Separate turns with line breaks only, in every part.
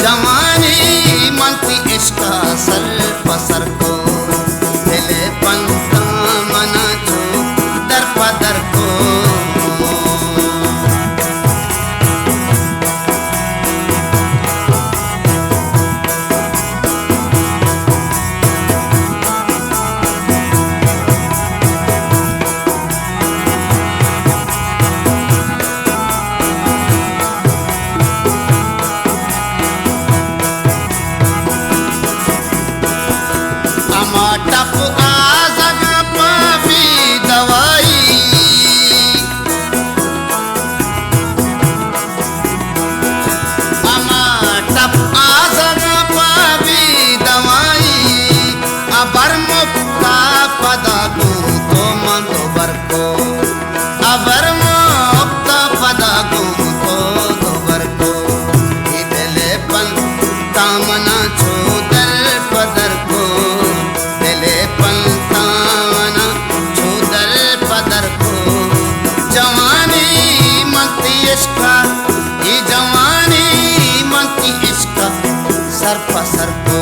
जवानी मनती इश्क सर पसर को दिले पंता मना जो दर पदर को टप आजग पापी दवाई अमा टप आजग पापी दवाई अबर मुक्ता पदा को तो मंदो बर को अबर मुक्ता पदा को तो बर को इधले पन तामना छोदर पदर को ये जवानी मनती इश्क सर पसर को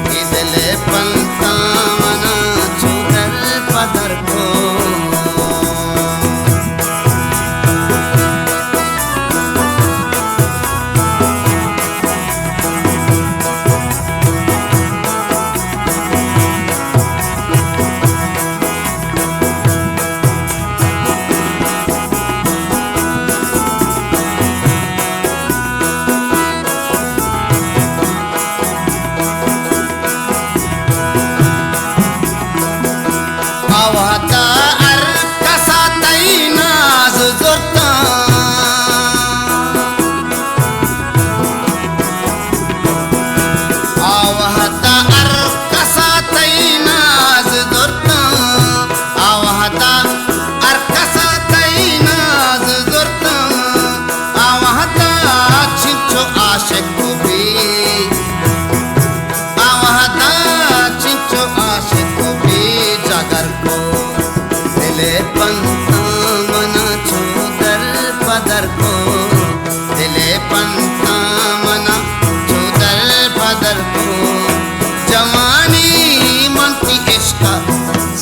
दिले पंता मना छुदर पदर को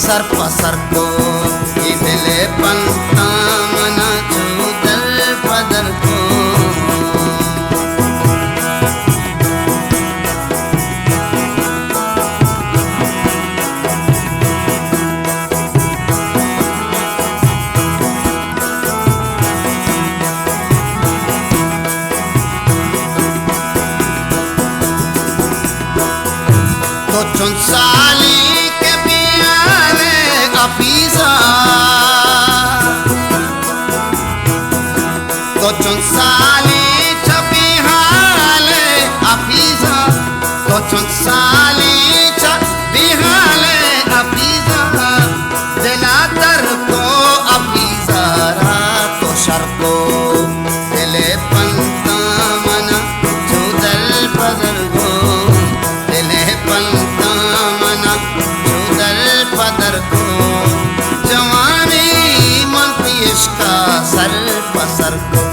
सर पसर को दिले पंता मना छुदर पदर को तो चुनसाली अफीजा तो चुनसाली छपी हाले अफीजा तो चुनसाली छपी हाले अफीजा दिला दर को अफीजा रात शर को दिले पंता मना छुदर पदर को दिले पंता मना छुदर पदर को सर पसर को